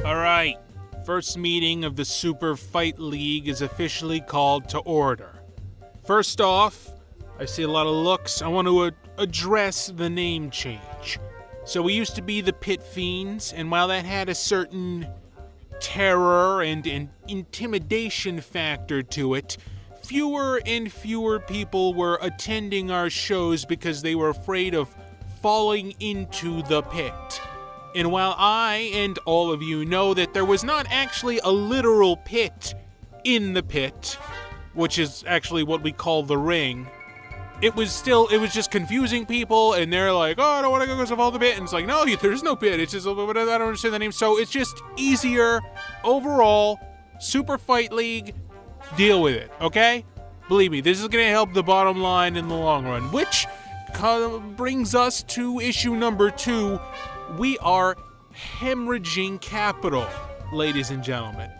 All right, first meeting of the Super Fight League is officially called to order. First off, I see a lot of looks. I want to address the name change. So we used to be the Pit Fiends, and while that had a certain terror and an intimidation factor to it, fewer and fewer people were attending our shows because they were afraid of falling into the pit. And while I and all of you know that there was not actually a literal pit in the pit, which is actually what we call the ring, it was just confusing people, and they're like, oh, I don't want to go because of all the pit. And it's like, no, there's no pit. It's just, I don't understand the name. So it's just easier overall. Super Fight League, deal with it, okay? Believe me, this is going to help the bottom line in the long run, which brings us to issue number 2. We are hemorrhaging capital, ladies and gentlemen.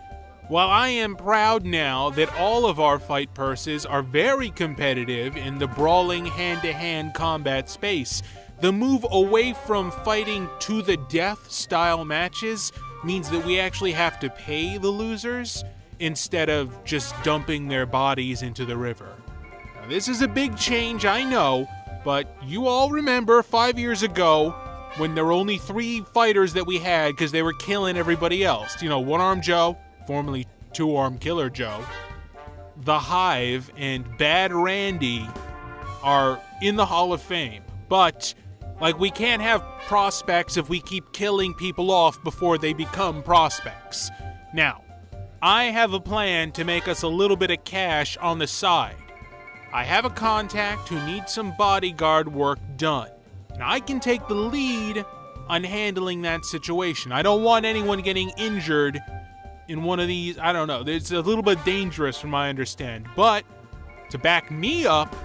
While I am proud now that all of our fight purses are very competitive in the brawling hand-to-hand combat space, the move away from fighting to the death style matches means that we actually have to pay the losers instead of just dumping their bodies into the river. Now, this is a big change, I know, but you all remember 5 years ago when there were only 3 fighters that we had because they were killing everybody else. You know, One-Arm Joe, formerly Two-Arm Killer Joe, The Hive, and Bad Randy are in the Hall of Fame. But, we can't have prospects if we keep killing people off before they become prospects. Now, I have a plan to make us a little bit of cash on the side. I have a contact who needs some bodyguard work done, and I can take the lead on handling that situation. I don't want anyone getting injured in one of these, I don't know, it's a little bit dangerous from my understanding. But to back me up,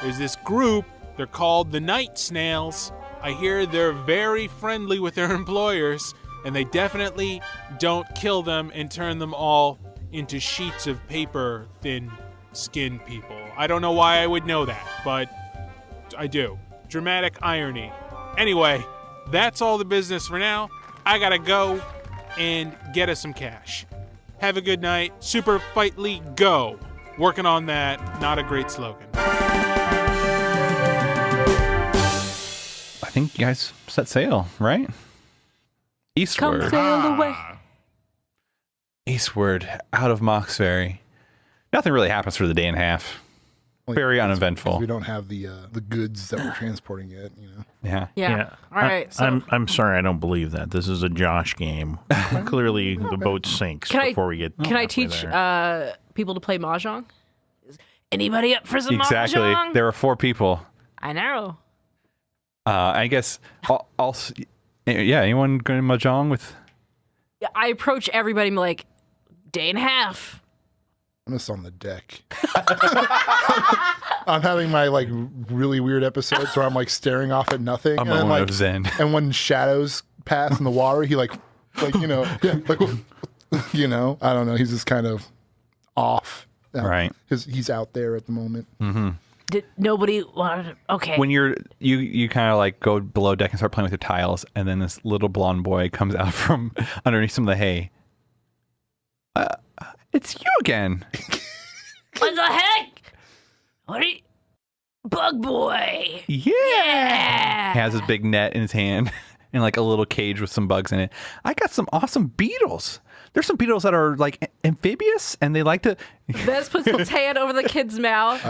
there's this group, they're called the Night Snails. I hear they're very friendly with their employers, and they definitely don't kill them and turn them all into sheets of paper thin skinned people. I don't know why I would know that, but I do. Dramatic irony. Anyway, that's all the business for now. I gotta go and get us some cash. Have a good night. Super Fight League, go. Working on that. Not a great slogan. I think you guys set sail, right? Eastward. Come sail away. Eastward, out of Mox Ferry. Nothing really happens for the day and a half. Very uneventful. We don't have the goods that we're transporting yet, you know. Yeah. All right. So I'm sorry, I don't believe that. This is a Josh game. Clearly, the boat sinks before we get. Can I teach people to play mahjong? Anybody up for some Exactly. mahjong? There are 4 people. I know. I guess. Anyone going to mahjong with? Yeah, I approach everybody and be like, day and a half. I'm just on the deck. I'm having my really weird episodes where I'm staring off at nothing. A moment of zen. And when shadows pass in the water, he I don't know. He's just kind of off. Right. He's out there at the moment. Mm-hmm. Did nobody want to? Okay. When you kind of go below deck and start playing with your tiles, and then this little blonde boy comes out from underneath some of the hay. It's you again. What the heck? What are you? Bug boy. Yeah. He has his big net in his hand and a little cage with some bugs in it. I got some awesome beetles. There's some beetles that are amphibious and they like to. Vez puts his hand over the kid's mouth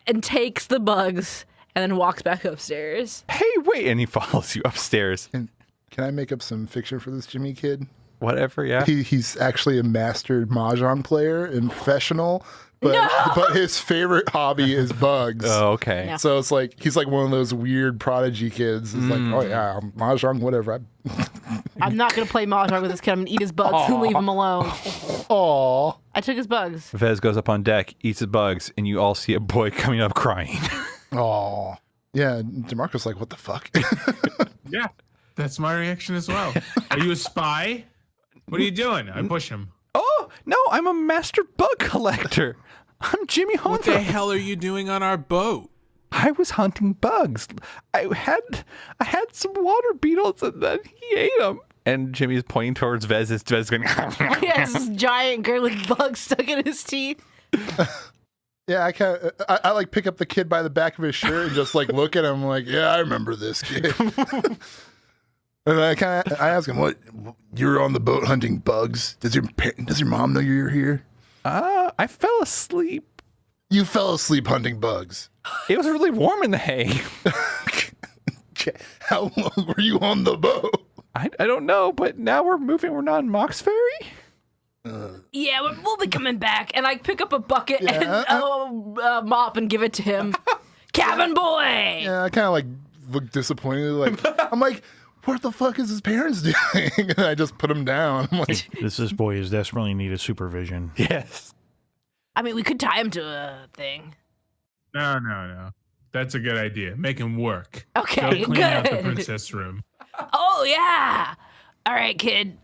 and takes the bugs and then walks back upstairs. Hey, wait. And he follows you upstairs. Can I make up some fiction for this Jimmy kid? Whatever, yeah. He's actually a mastered mahjong player and professional, but his favorite hobby is bugs. Oh, okay. Yeah. So it's he's one of those weird prodigy kids. It's oh yeah, mahjong, whatever. I'm not going to play mahjong with this kid. I'm going to eat his bugs and leave him alone. Aw. I took his bugs. Vez goes up on deck, eats his bugs, and you all see a boy coming up crying. Aw. Yeah, DeMarco's what the fuck? Yeah, that's my reaction as well. Are you a spy? What are you doing? I push him. Oh, no, I'm a master bug collector. I'm Jimmy Hoffa. What the hell are you doing on our boat? I was hunting bugs. I had some water beetles and then he ate them. And Jimmy's pointing towards Vez. Vez going, He has this giant garlic bug stuck in his teeth. Yeah, I like pick up the kid by the back of his shirt and just like look at him like, yeah, I remember this kid. And I ask him, what, you're on the boat hunting bugs? Does your mom know you're here? I fell asleep. You fell asleep hunting bugs. It was really warm in the hay. How long were you on the boat? I don't know, but now we're moving. We're not in Mox Ferry. Yeah, we'll be coming back. And I pick up a bucket and a mop and give it to him. Cabin boy! Yeah, I kind of like look disappointed. Like I'm like, what the fuck is his parents doing? And I just put him down. I'm like, This boy is desperately needed supervision. Yes. I mean, we could tie him to a thing. No. That's a good idea. Make him work. Okay, Go clean out the princess room. Oh, yeah. All right, kid.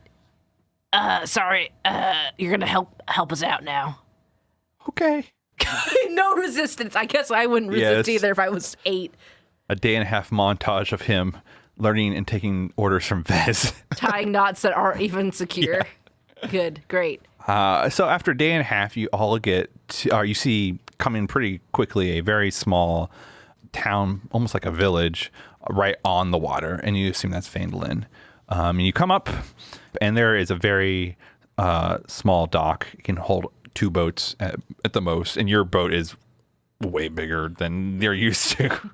Sorry. You're going to help us out now. Okay. No resistance. I guess I wouldn't resist either if I was 8. A 1.5-day montage of him learning and taking orders from Vez. Tying knots that aren't even secure. Yeah. Good. Great. So after 1.5 days, you all get you see coming pretty quickly a very small town, almost like a village, right on the water, and you assume that's Phandalin. And you come up, and there is a very small dock. You can hold 2 boats at the most, and your boat is way bigger than you're used to.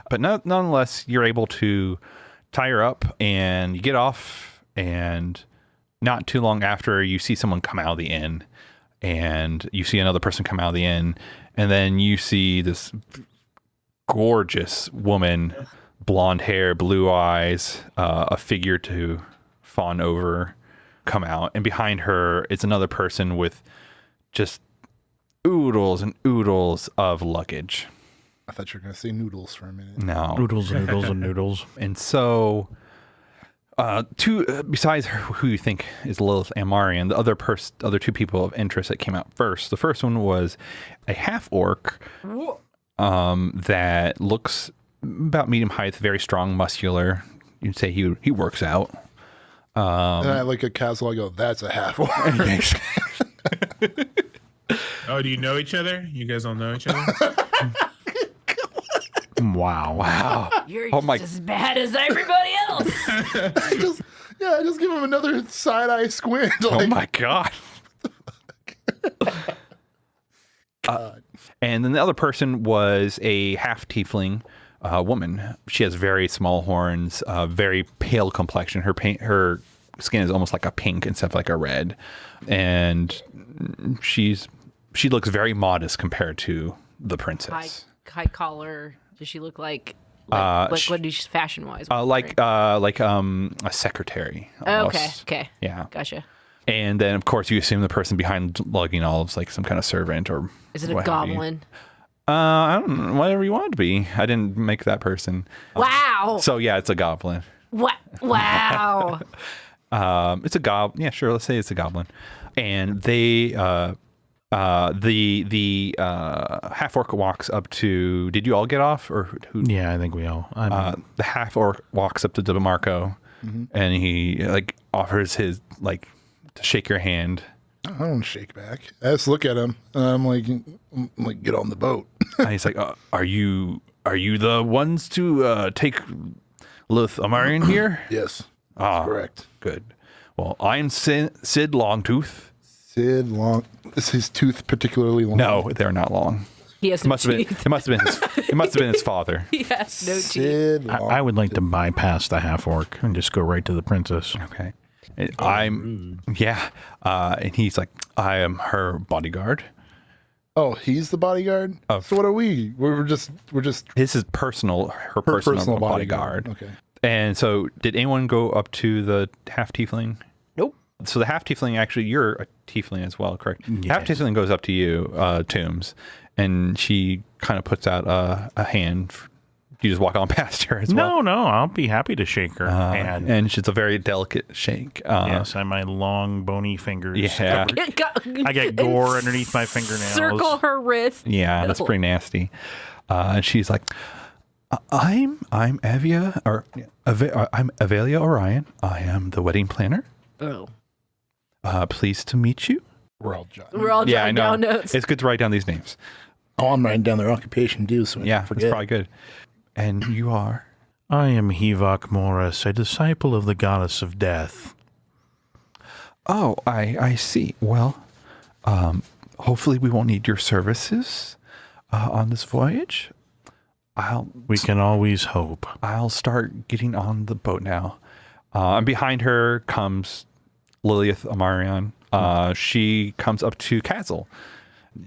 But nonetheless, you're able to tie her up, and you get off, and not too long after, you see someone come out of the inn, and you see another person come out of the inn, and then you see this gorgeous woman, blonde hair, blue eyes, a figure to fawn over, come out, and behind her is another person with just oodles and oodles of luggage. I thought you were going to say noodles for a minute. No. Noodles and noodles and noodles. And so, besides who you think is Lilith and Marion, the other 2 people of interest that came out first. The first one was a half-orc that looks about medium height, very strong, muscular. You'd say he works out. And I like a casual, I go, that's a half-orc. Oh, do you know each other? You guys all know each other? Wow. You're just as bad as everybody else. I just give him another side-eye squint. Oh my God. And then the other person was a half-tiefling woman. She has very small horns, very pale complexion. Her skin is almost like a pink instead of like a red. And she looks very modest compared to the princess. High collar. Does she look like what is she fashion-wise? Like a secretary. Almost. Okay. Yeah. Gotcha. And then, of course, you assume the person behind lugging all is like some kind of servant or. Is it a goblin? I don't know, whatever you want it to be. I didn't make that person. Wow. So yeah, it's a goblin. What? Wow. It's a goblin. Yeah, sure. Let's say it's a goblin. And they, the half orc walks up to. Did you all get off or who? Yeah, I think we all. The half orc walks up to DeMarco, and he like offers his like to shake your hand. I don't shake back. I just look at him. And I'm like, get on the boat. And he's like, are you the ones to take Lilith Amarian here? Yes. Correct. Good. Well, I'm Sid Longtooth. Sid Long. Is his tooth particularly long? No, they're not long. He has no teeth. It must have been his father. He has no teeth. Sid Long. I would like to bypass the half orc and just go right to the princess. Okay. And and he's like, I am her bodyguard. Oh, he's the bodyguard? So what are we? We're just This is her personal bodyguard. Okay. And so did anyone go up to the half tiefling? Nope. So the half tiefling, actually, you're a tiefling as well, correct? Yes. Half tiefling goes up to you, Tombs, and she kind of puts out a hand. You just walk on past her as well. No, I'll be happy to shake her hand. And it's a very delicate shake. Yes, and my long, bony fingers. Yeah. I get gore underneath my fingernails. Circle her wrist. Yeah, that's pretty nasty. And she's like, I'm Avia, I'm Avelia Orion. I am the wedding planner. Oh. Pleased to meet you. We're all jotting. We're all jotting down notes. It's good to write down these names. Oh, I'm writing down their occupation too, so Yeah, forget. it's probably good. And you are? I am Hevok Morris, a disciple of the goddess of death. Oh, I see. Well, hopefully we won't need your services on this voyage. We can always hope. I'll start getting on the boat now. And behind her comes Lilith Amarion. She comes up to Castle.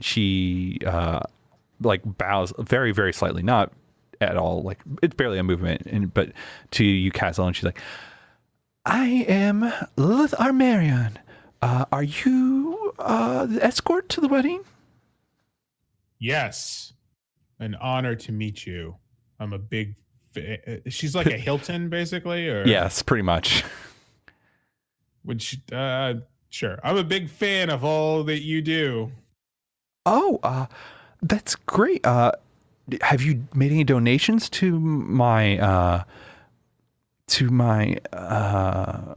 She bows very, very slightly, not at all. Like it's barely a movement, but to you, Castle, and she's like, "I am Lilith Amarion. Are you the escort to the wedding?" Yes. An honor to meet you. I'm a big... She's like a Hilton, basically? Or Yes, pretty much. Which, sure. I'm a big fan of all that you do. Oh, that's great. Have you made any donations to my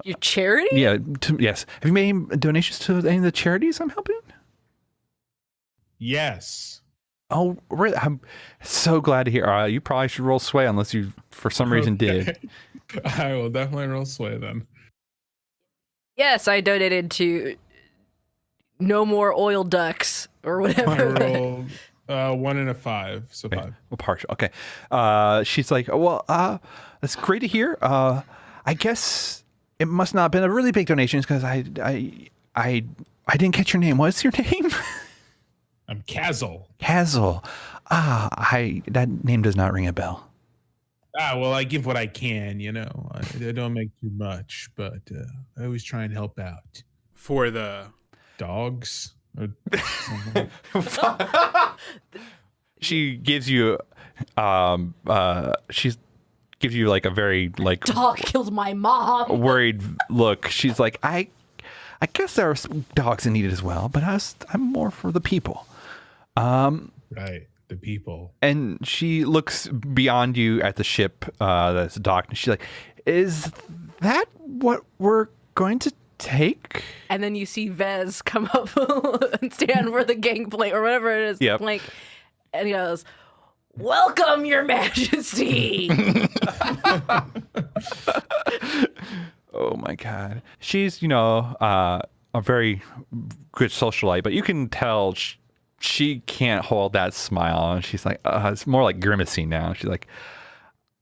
Your charity? Yeah, yes. Have you made any donations to any of the charities I'm helping? Yes. Oh, really? I'm so glad to hear. You probably should roll sway unless you, for some reason, did. I will definitely roll sway then. Yes, I donated to No More Oil Ducks or I whatever. rolled 1 and a 5, so 5. Well, partial. Okay. She's like, well, that's great to hear. I guess it must not have been a really big donation because I didn't catch your name. What's your name? I'm Kazel. Kazel. That name does not ring a bell. Well, I give what I can, you know. I don't make too much, but I always try and help out. For the dogs? Or She gives you, gives you like a very like Dog killed my mom. worried look. She's like, I guess there are some dogs in need as well, but I'm more for the people. Right, the people. And she looks beyond you at the ship that's docked, and she's like, "Is that what we're going to take?" And then you see Vez come up and stand for the gangplank or whatever it is. Yep. Plank, and he goes, "Welcome, Your Majesty." Oh my God. She's, a very good socialite, but you can tell she can't hold that smile. And she's like, it's more like grimacing now. She's like,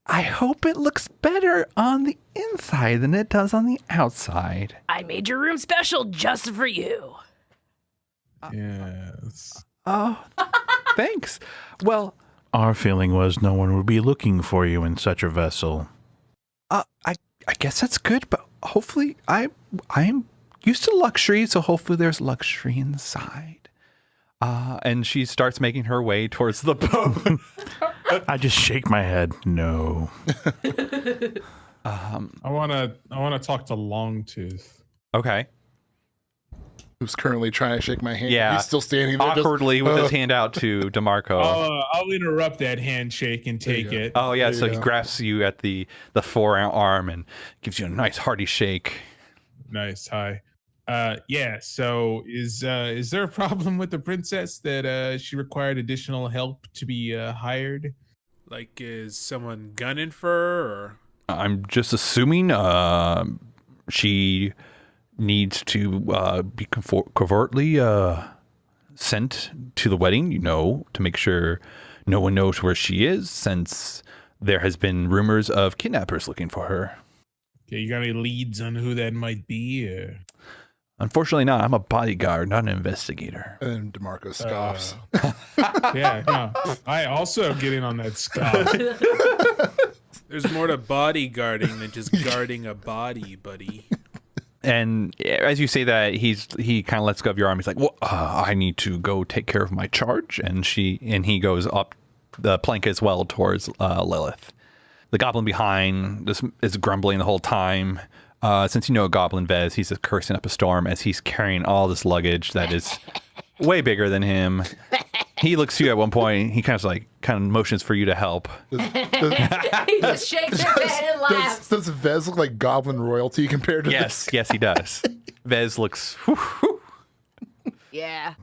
I hope it looks better on the inside than it does on the outside. I made your room special just for you. Yes. Oh, thanks. Well, Our feeling was no one would be looking for you in such a vessel. I guess that's good, but hopefully I'm used to luxury, so hopefully there's luxury inside. And she starts making her way towards the boat. I just shake my head. No. I wanna talk to Longtooth. Okay. Who's currently trying to shake my hand. Yeah. He's still standing there. Awkwardly with his hand out to DeMarco. I'll interrupt that handshake and take it. Oh yeah, There so you he go. grasps you at the forearm and gives you a nice hearty shake. Nice. Hi. Yeah. So is there a problem with the princess that she required additional help to be hired? Like, is someone gunning for her? Or? I'm just assuming she needs to be covertly sent to the wedding, to make sure no one knows where she is, since there has been rumors of kidnappers looking for her. Okay, you got any leads on who that might be? Or? Unfortunately not. I'm a bodyguard, not an investigator. And DeMarco scoffs. Yeah, no. I also get in on that scoff. There's more to bodyguarding than just guarding a body, buddy. And as you say that, he kind of lets go of your arm. He's like, well, I need to go take care of my charge. And he goes up the plank as well towards Lilith. The goblin behind is grumbling the whole time. Since you know Goblin Vez, he's just cursing up a storm as he's carrying all this luggage that is way bigger than him. He looks to you at one point. He kind of motions for you to help. He just shakes his head and laughs. Does Vez look like goblin royalty compared to Yes, he does. Vez looks. Yeah.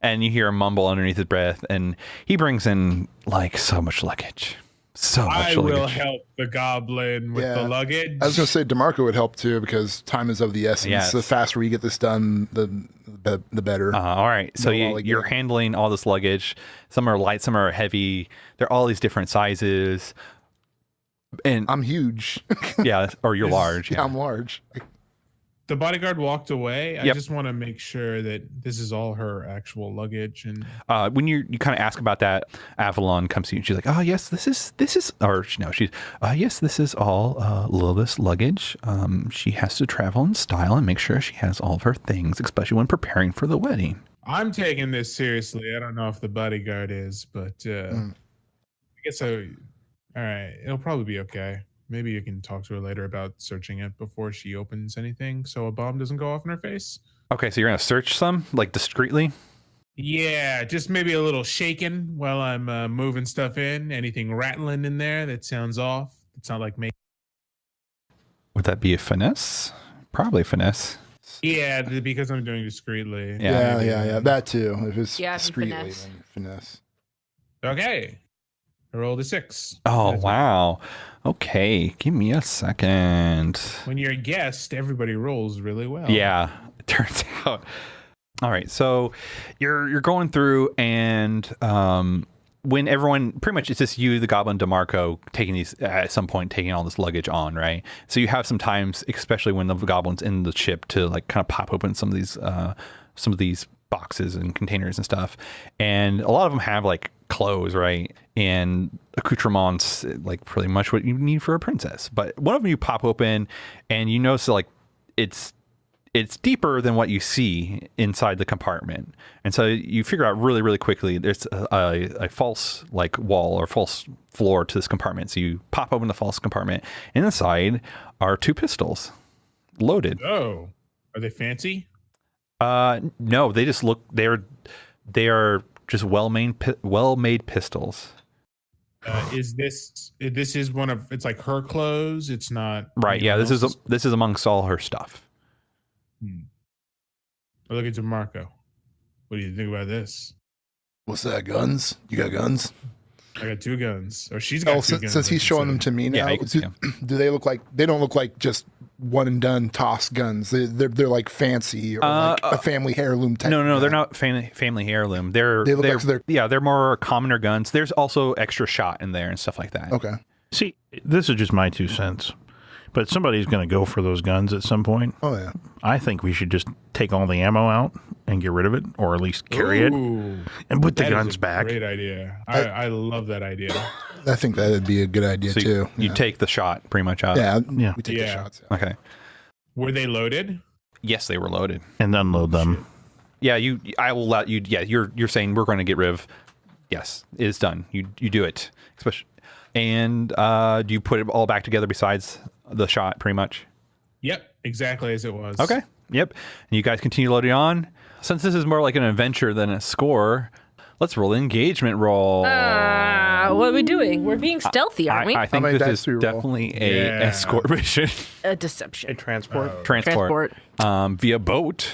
And you hear him mumble underneath his breath, and he brings in like so much luggage. So much I will luggage. help the goblin with the luggage. I was going to say DeMarco would help too because time is of the essence. Yes. The faster we get this done, the better. All right. So you're handling all this luggage. Some are light, some are heavy. They're all these different sizes. And I'm huge. yeah, or you're large. Yeah, Yeah. I'm large. The bodyguard walked away. I Yep. just want to make sure that this is all her actual luggage. And When you kind of ask about that, Avalon comes to you and she's like, "Oh yes, this is," or no, she's, "Yes, this is all Lilith's luggage. She has to travel in style and make sure she has all of her things, especially when preparing for the wedding." I'm taking this seriously. I don't know if the bodyguard is, but I guess so. All right, it'll probably be okay. Maybe you can talk to her later about searching it before she opens anything, so a bomb doesn't go off in her face. Okay, so you're gonna search some like discreetly. Yeah, just maybe a little shaking while I'm moving stuff in. Anything rattling in there that sounds off? It's not like me. Would that be a finesse? Probably finesse. Yeah, because I'm doing discreetly. Yeah. That too. If it's Yeah, discreetly, finesse. then finesse. Okay. I rolled a 6. Oh That's wow. Okay, give me a second. When you're a guest, everybody rolls really well. Yeah, it turns out. All right, so you're going through, and when everyone, pretty much it's just you, the Goblin, DeMarco, taking these at some point, taking all this luggage on, right? So you have some times, especially when the Goblin's in the ship, to like kind of pop open some of these boxes and containers and stuff, and a lot of them have like clothes, right, and accoutrements, like pretty much what you need for a princess. But one of them you pop open, and you notice like it's deeper than what you see inside the compartment, and so you figure out really, really quickly there's a false like wall or false floor to this compartment. So you pop open the false compartment, and inside are 2 pistols, loaded. Oh, are they fancy? No, they just look. They are just well-made pistols. Is this one of? It's like her clothes. It's not Right. Yeah. This is amongst all her stuff. I look at DeMarco. What do you think about this? What's that? Guns? You got guns? I got 2 guns, or she's got 2 guns. Since he's showing them to me now, Yeah, you can see 'em. do they look like? They don't look like just one and done tossed guns. They're like fancy or like a family heirloom type. No, they're not family heirloom. They look like they're more commoner guns. There's also extra shot in there and stuff like that. Okay. See, this is just my 2 cents. But somebody's going to go for those guns at some point. Oh yeah. I think we should just take all the ammo out and get rid of it, or at least carry it Ooh, and put the that is guns a back. Great idea. I love that idea. I think that'd be a good idea So too. you take the shot pretty much out. Yeah. Yeah. We take the Yeah. shots. Yeah. Okay. Were they loaded? Yes, they were loaded. And unload them. Yeah. I will let you. Yeah. You're saying we're going to get rid of. Yes, it is done. You do it. Especially. And do you put it all back together besides the shot, pretty much? Yep, exactly as it was. Okay. Yep. And you guys continue loading on. Since this is more like an adventure than a score, let's roll an engagement roll. What are we doing? We're being stealthy, aren't we? I think many this dice is do we roll? definitely a Yeah. escort mission. A deception. Transport. Transport. Via boat.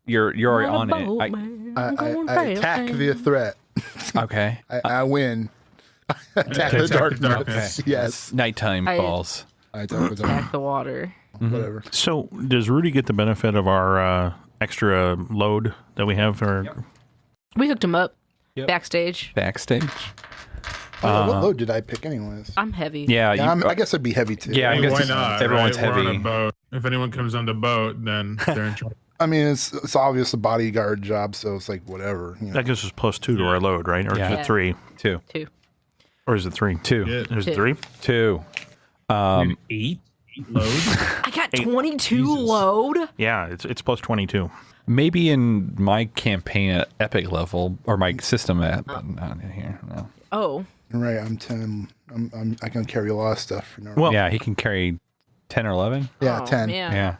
You're already on boat, it. man. I attack via threat. Okay. I win. Attack the darkness. Okay. Yes. Nighttime I- falls. I attack the Back the water. whatever. So, does Rudy get the benefit of our extra load that we have? Or We hooked him up. Yep. Backstage. Backstage. What load did I pick anyways? I'm heavy. Yeah. Yeah, I guess I'd be heavy too. Yeah, I Hey, guess why it's- not? everyone's right? We're on heavy. a boat. If anyone comes on the boat, then they're in charge. I mean, it's obvious a bodyguard job, so it's like whatever. You know. that gives us +2 to our load, right? Or Yeah. is it 3? 2. 2. Or is it 3? 2. Yeah. Is it Two. 3? 2. 8 load. I got 22 load. Yeah, it's +22. Maybe in my campaign at epic level or my system at, but not in here. No. Oh. Right, I'm 10. I can carry a lot of stuff. For no Well, Yeah, he can carry 10 or 11. yeah, Oh, 10. Yeah. Yeah.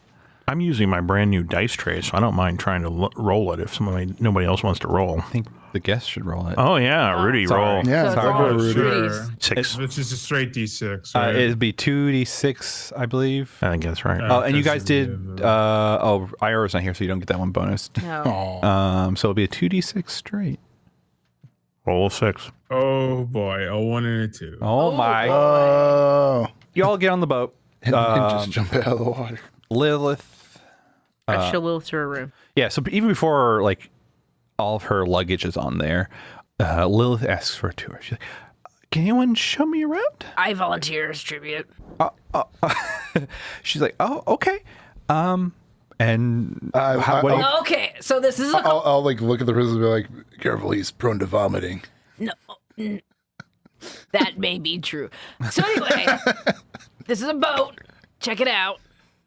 I'm using my brand new dice tray, so I don't mind trying to roll it if nobody else wants to roll. I think the guest should roll it. Oh, yeah. Rudy, roll. Yeah, So sorry. it's Rudy. Rudy's. 6. Which is a straight D6. Right? It'd be 2d6, I believe. I think that's right. Oh, and you guys did. Ira's not here, so you don't get that one bonus. No. So it'll be a 2d6 straight. Roll a 6. Oh boy, a 1 and a 2. Oh my! Oh. You all get on the boat. And just jump out of the water. Lilith. I show Lilith to her room. Yeah. So even before like all of her luggage is on there, Lilith asks for a tour. She's like, "Can anyone show me around?" I volunteer as tribute. She's like, "Oh, okay." And what do you- Okay, so this is I'll like look at the prison and be like, careful, he's prone to vomiting. no. That may be true. So anyway, this is a boat. Check it out.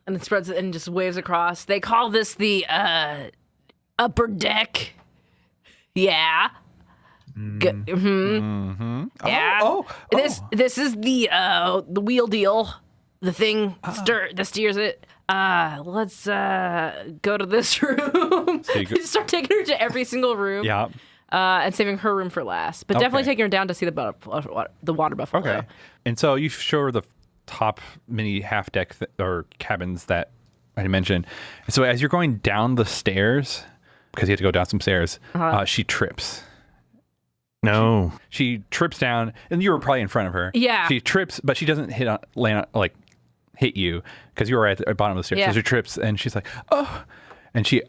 And it spreads it and just waves across. They call this the upper deck. Yeah. Yeah. Oh. This is the wheel deal. The thing that steers it. Let's go to this room. you go- Start taking her to every single room. Yeah. And saving her room for last. But definitely Okay. taking her down to see the water buffalo. Okay. And so you show her the top mini half deck or cabins that I mentioned. So as you're going down the stairs, because you have to go down some stairs, she trips. No. She trips down, and you were probably in front of her. Yeah. She trips, but she doesn't hit you because you were at the bottom of the stairs. Yeah. So she trips, and she's like, "Oh," and she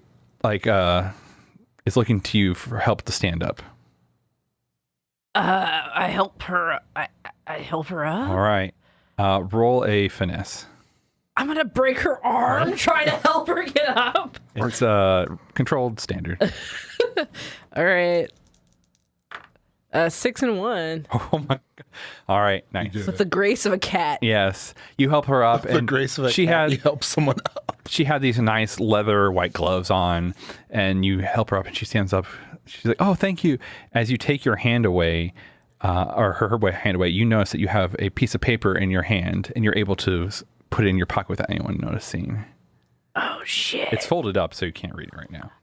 is looking to you for help to stand up. I help her. I help her up. All right. Roll a finesse. I'm gonna break her arm trying to help her get up. It's a controlled standard. All right. 6 and 1 Oh my god! All right, nice. with the grace of a cat. Yes, you help her up, The and grace of a she cat, had you help someone up. she had these nice leather white gloves on, and you help her up, and she stands up. She's like, "Oh, thank you." As you take your hand away, or her hand away, you notice that you have a piece of paper in your hand, and you're able to put it in your pocket without anyone noticing. Oh shit! It's folded up, so you can't read it right now.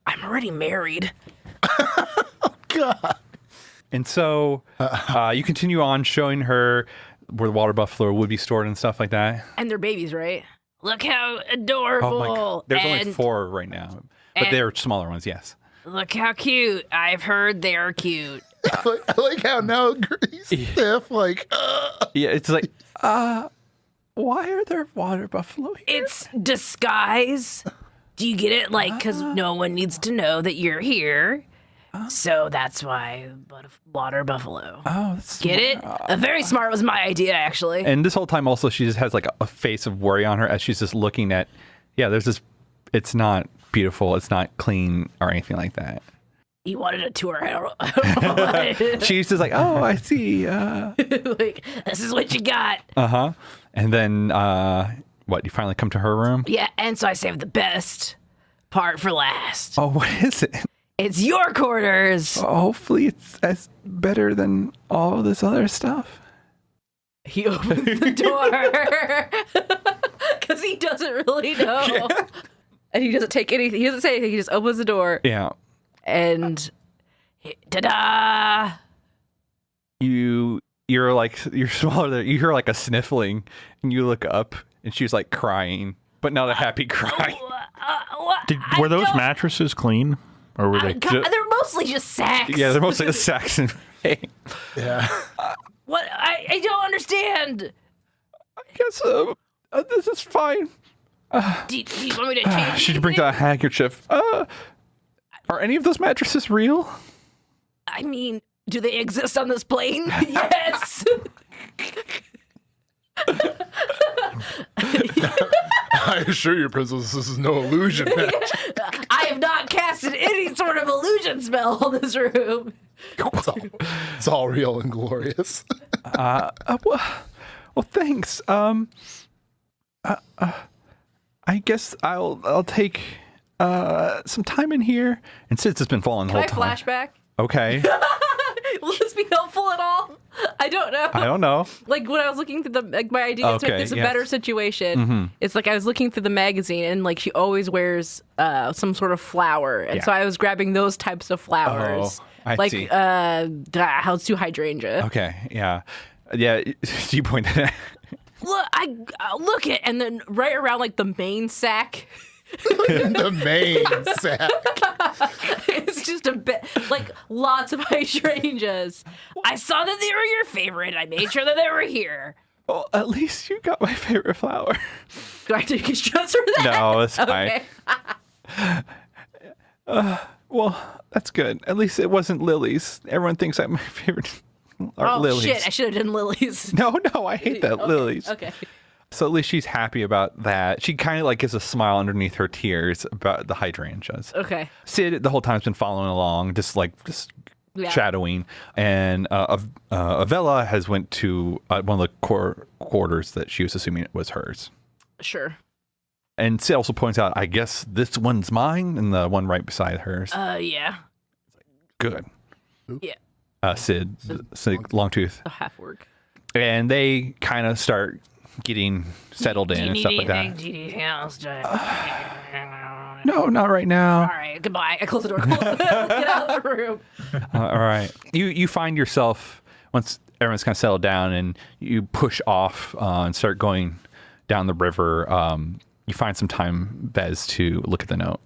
I'm already married. God. And so you continue on showing her where the water buffalo would be stored and stuff like that. And they're babies, right? Look how Oh adorable. my god! There's only And 4 right now, but and- they're smaller ones. Yes. Look how cute. I've heard they're cute. I like how now he's stiff, like, Yeah, it's like, why are there water buffalo here? It's disguise. Do you get it? Like, because no one needs to know that you're here. So that's why water buffalo. Oh, that's Get it? Very smart was my idea, actually. And this whole time, also, she just has like a face of worry on her as she's just looking at. Yeah, there's this. It's not beautiful. It's not clean or anything like that. You wanted a tour. I don't know what. She's just like, oh, I see. Like, this is what you got. And then, what? You finally come to her room. Yeah, and so I saved the best part for last. Oh, what is it? It's your quarters. Hopefully, it's better than all this other stuff. He opens the door because he doesn't really know. Yeah. And he doesn't take anything. He doesn't say anything. He just opens the door. Yeah. And ta-da! You're smaller than you hear like a sniffling, and you look up, and she's like crying, but not a happy cry. Were those mattresses clean? Or were they? God, they're mostly just sacks. Yeah, they're mostly the Saxon. yeah. What? I don't understand. I guess this is fine. Do you want me to change? She brings out a handkerchief. Are any of those mattresses real? I mean, do they exist on this plane? Yes. I assure you, Princess, this is no illusion. I have not casted any sort of illusion spell on this room. It's all real and glorious. Well, thanks. I guess I'll take some time in here. And since it's been falling the Can whole I time. flashback? Okay. Will this be helpful at all? I don't know. I don't know. Like when I was looking through my idea to make this a better situation, it's like I was looking through the magazine and like she always wears some sort of flower, and so I was grabbing those types of flowers, I see. house to hydrangea. Okay, yeah. You pointed at. Look, I look at, and then right around like the main sack. The main sack. It's just a bit like lots of hydrangeas. I saw that they were your favorite. I made sure that they were here. Well, at least you got my favorite flower. Do I have to get stressed for that? No, it's fine. Okay. Well, that's good. At least it wasn't lilies. Everyone thinks that my favorite are lilies. Shit! I should have done lilies. No, I hate that lilies. Okay. So at least she's happy about that. She kind of like gives a smile underneath her tears about the hydrangeas. Okay. Sid the whole time's been following along, just shadowing, and Avella has went to one of the quarters that she was assuming it was hers. Sure. And Sid also points out, I guess this one's mine, and the one right beside hers. Yeah. Good. Yeah. Sid Longtooth. A half work. And they kind of start getting settled in and stuff like that. Do you need anything else? No, not right now. All right, goodbye. I close the door. Get out of the room. All right. You find yourself, once everyone's kind of settled down and you push off and start going down the river, you find some time, Bez, to look at the note.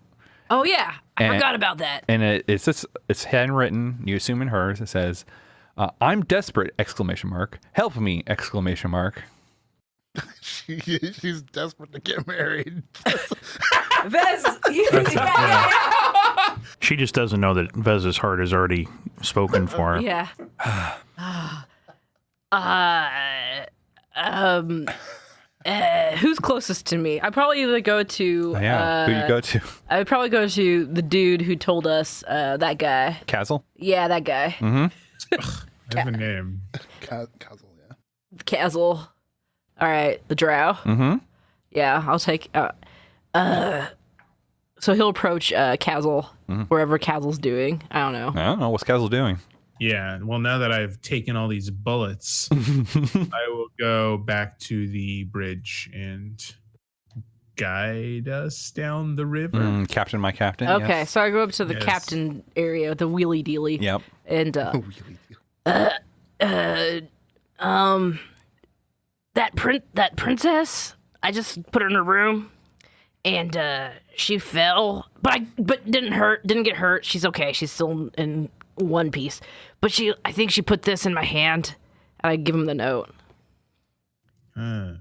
Oh, yeah. I forgot about that. And it's handwritten, you assume in hers. It says, I'm desperate, ! Help me, ! She's desperate to get married. Vez, She just doesn't know that Vez's heart has already spoken for her. Yeah. Who's closest to me? I'd probably either go to. Who you go to? I would probably go to the dude who told us that guy. Castle? Yeah, that guy. I have a name. Castle, yeah. Castle. All right, the drow. Mm-hmm. Yeah, I'll take. So he'll approach Castle wherever Castle's doing. I don't know. I don't know. What's Castle doing? Yeah, well, now that I've taken all these bullets, I will go back to the bridge and guide us down the river. Captain, my captain. Okay, yes. so I go up to the captain area, the wheelie dealy. Yep. And that princess, I just put her in her room, and she fell, but didn't get hurt. She's okay. She's still in one piece, but I think she put this in my hand, and I give him the note. What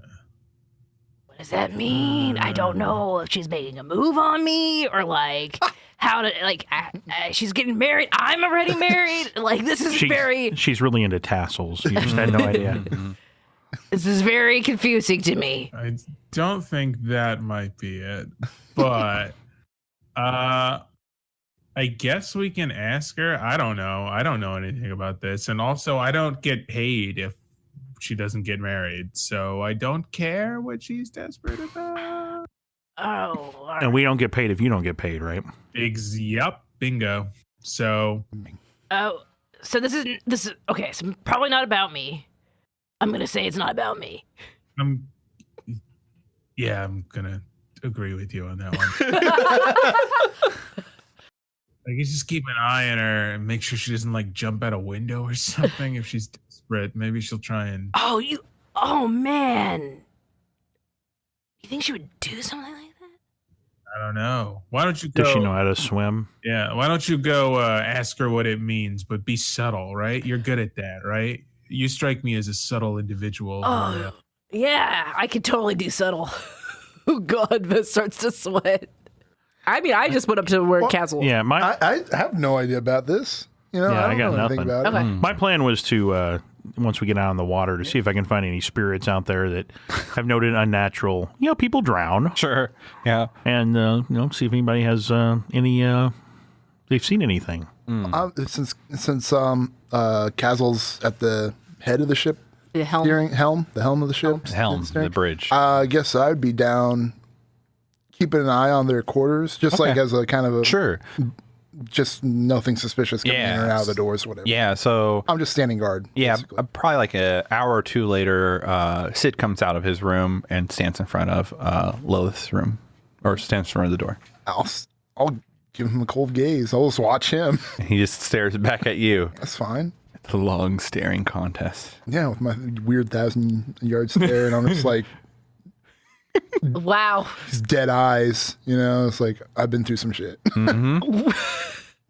does that mean? I don't know if she's making a move on me or like how to she's getting married. I'm already married. Like this is She's really into tassels. You just had no idea. This is very confusing to me. I don't think that might be it, but I guess we can ask her. I don't know. I don't know anything about this, and also I don't get paid if she doesn't get married, so I don't care what she's desperate about. Oh, and we don't get paid if you don't get paid, right? Yep, bingo. So, so this is okay. So probably not about me. I'm gonna say it's not about me. I'm gonna agree with you on that one. Like, you just keep an eye on her and make sure she doesn't like jump out a window or something. If she's desperate, maybe she'll try and. Oh man. You think she would do something like that? I don't know. Why don't you go? Does she know how to swim? Yeah. Why don't you go ask her what it means, but be subtle, right? You're good at that, right? You strike me as a subtle individual. Oh, yeah. I could totally do subtle. Oh God, Vez starts to sweat. I mean, I just went up to where Castle. Yeah, I have no idea about this. You know, Yeah, I I got don't know anything nothing. about it. Okay. My plan was to, once we get out on the water, to see if I can find any spirits out there that have noted unnatural, people drown. Sure. Yeah. And, see if anybody has they've seen anything. Since Castle's at the head of the ship, The helm. the helm of the ship, The helm, the bridge. I guess I'd be down, keeping an eye on their quarters, just like as a kind of a Sure. just nothing suspicious coming in or out of the doors, whatever. Yeah, so I'm just standing guard. yeah, basically. probably like an hour or two later, Sid comes out of his room and stands in front of Lilith's room, or stands in front of the door. I'll give him a cold gaze. I'll just watch him. And he just stares back at you. That's fine. It's a long staring contest. Yeah, with my weird 1,000-yard stare, and I'm just like, Wow. his dead eyes. You know, it's like I've been through some shit. Mm-hmm.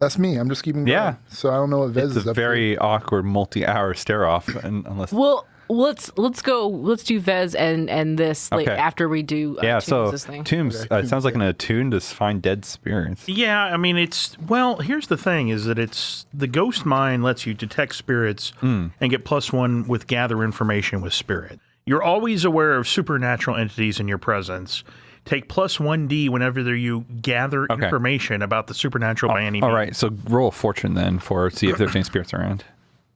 That's me. I'm just keeping going. Yeah. So I don't know what Vez It's is a up very awkward multi-hour stare off, unless. Well, let's do Vez and this like Okay. after we do Yeah, Tombs' so thing. Tombs, Okay. it sounds like an attune to find dead spirits. Yeah, I mean, here's the thing is that it's the ghost mine lets you detect spirits and get +1 with gather information with spirit. You're always aware of supernatural entities in your presence. Take +1d whenever you gather information about the supernatural by any means. All right, so roll a fortune then see if there's any spirits around.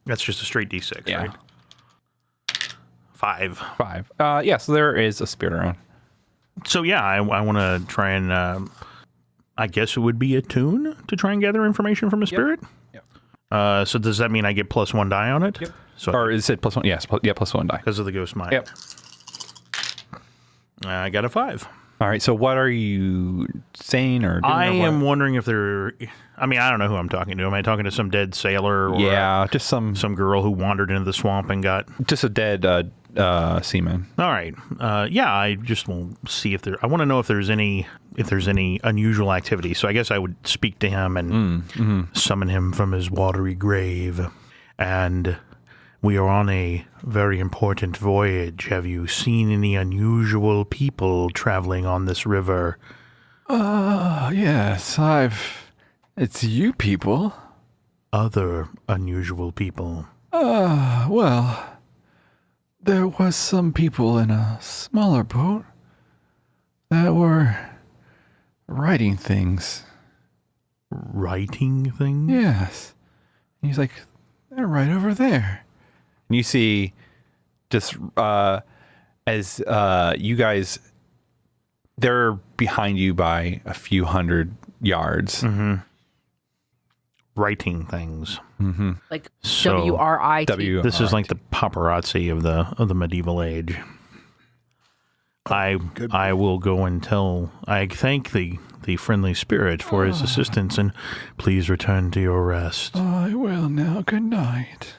That's just a straight d6, Yeah. right? 5. 5. Yeah, so there is a spirit around. So yeah, I want to try and I guess it would be a tune to try and gather information from a spirit. Yep. So does that mean I get +1 die on it? Yep. So Or is it +1? Yes, +1 die. because of the ghost mine. Yep. I got a 5. All right, so what are you saying or doing? I or what? am wondering if they're. I mean, I don't know who I'm talking to. Am I talking to some dead sailor or Yeah, just some girl who wandered into the swamp and got? just a dead seaman. All right. Yeah, I just will see if there. I want to know if there's any unusual activity. So I guess I would speak to him and summon him from his watery grave. And we are on a very important voyage. Have you seen any unusual people traveling on this river? Yes, it's you people. Other unusual people. Well, there was some people in a smaller boat that were writing things. Writing things? Yes. And he's like, they're right over there. And you see, just as you guys, they're behind you by a few hundred yards. Writing things. Like So- WRIT. This is like the paparazzi of the medieval age. I will go and tell. I thank the friendly spirit for his assistance, and please return to your rest. I will now. Good night.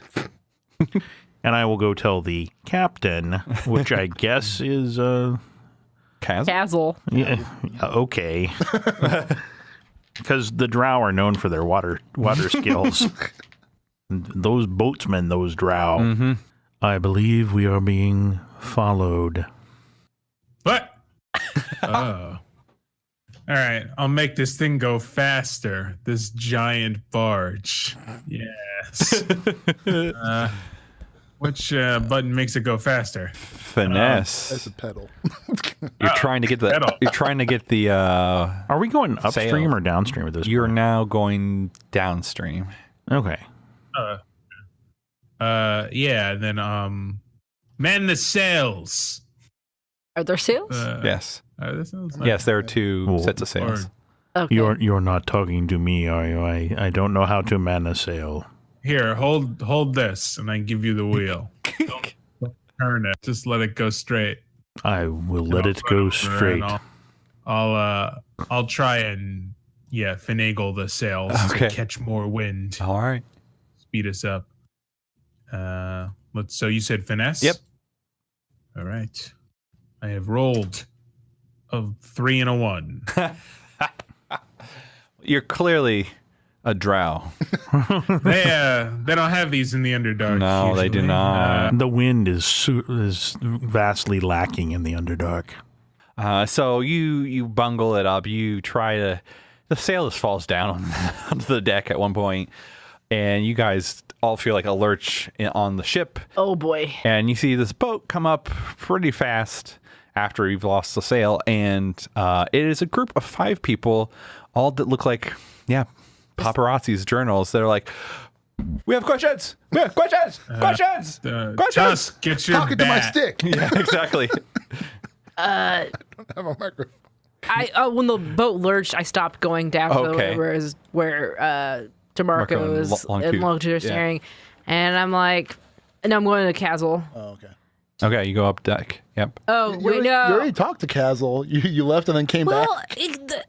And I will go tell the captain, which I guess is Kaz? Castle. yeah, okay, because the drow are known for their water skills. Those boatsmen, those drow. I believe we are being followed. What? Oh. All right, I'll make this thing go faster. This giant barge. Yes. Which button makes it go faster? Finesse. That's a pedal. You're trying to get the. pedal. You're trying to get the. Are we going upstream Sail. or downstream at this You're point? now going downstream. Okay. Yeah. Then man the sails. Are there sails? Yes. Are there sails? Yes, there are two Oh, sets of sails. Okay. You're not talking to me, are you? I don't know how to man a sail. Here, hold this, and I give you the wheel. Don't turn it. Just let it go straight. I will let I'll it put go over and straight. I'll try and finagle the sails Okay. to catch more wind, All right. speed us up. So you said finesse? Yep. All right. I have rolled a 3 and a 1. You're clearly a drow. They don't have these in the Underdark. No, they do usually. not. The wind is vastly lacking in the Underdark. So you bungle it up. You try to. The sail just falls down onto the deck at one point, and you guys all feel like a lurch on the ship. Oh boy. And you see this boat come up pretty fast after you've lost the sail, and it is a group of 5 people, all that look like, paparazzi's journals. They're like, we have questions! We have questions! Questions! Questions! Just get your Talking to my bat. stick. Yeah, exactly. I don't have a microphone. When the boat lurched, I stopped going down to Okay. where DeMarco is Longtooth. and Longtooth are staring, and I'm like, and I'm going to Castle. Oh, okay. Okay, you go up deck. Yep. Oh, wait, no. You already talked to Castle. You left and then came back. Well,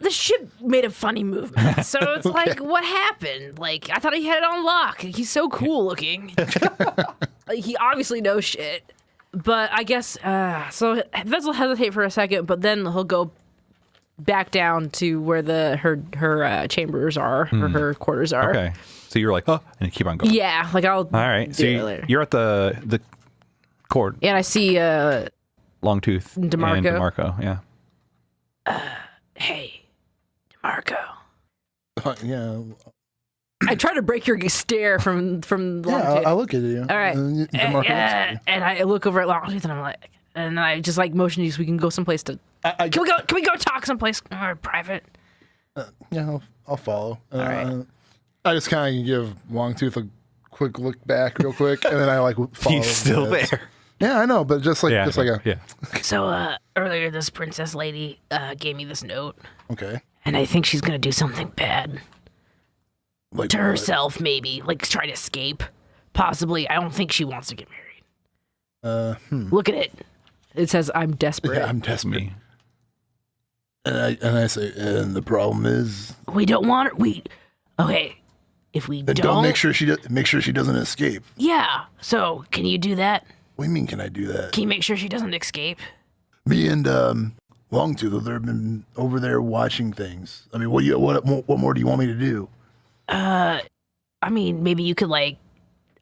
the ship made a funny movement, so it's like, what happened? Like, I thought he had it on lock. He's so cool looking. Like, he obviously knows shit. But I guess, so Vez will hesitate for a second, but then he'll go back down to where her chambers are, or her quarters are. Okay. So you're like, oh, and you keep on going. Yeah, like I'll. All right. So do it later. you're at the cord. And I see, Longtooth DeMarco. and DeMarco. Yeah. hey, DeMarco. Yeah. I try to break your stare from Longtooth. I look at you. All right. And DeMarco looks at you. And I look over at Longtooth and I'm like, and I just like motion you so we can go someplace to. I Can we go talk someplace private? Yeah, I'll follow. right. I just kind of give Longtooth a quick look back, real quick, and then I like follow. He's still Vez. there. Yeah, I know, but just like Yeah. a So earlier, this princess lady gave me this note, okay, and I think she's gonna do something bad like to what? herself, maybe like try to escape. Possibly, I don't think she wants to get married. Look at it. It says, "I'm desperate." Yeah, I'm desperate. Me. And I say, and the problem is, We don't want her. Okay. If we then don't make sure she doesn't escape. Yeah. So can you do that? What do you mean? Can I do that? Can you make sure she doesn't escape? Me and Longtooth, they've been over there watching things. I mean, what more do you want me to do? I mean, maybe you could like,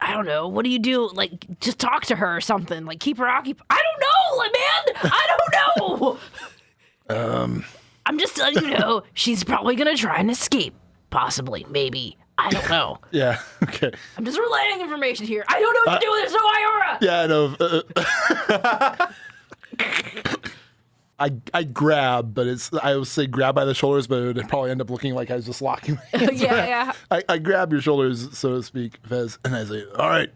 I don't know. What do you do? Like, just talk to her or something. Like, keep her occupied. I don't know, like, man. I don't know. I'm just letting you know she's probably gonna try and escape. Possibly, maybe. I don't know. Yeah. Okay. I'm just relaying information here. I don't know what to do with this, no Iora. Yeah, I know. I grab, but I would say grab by the shoulders, but it would probably end up looking like I was just locking my hands. Yeah. I grab your shoulders, so to speak, Vez, and I say, all right,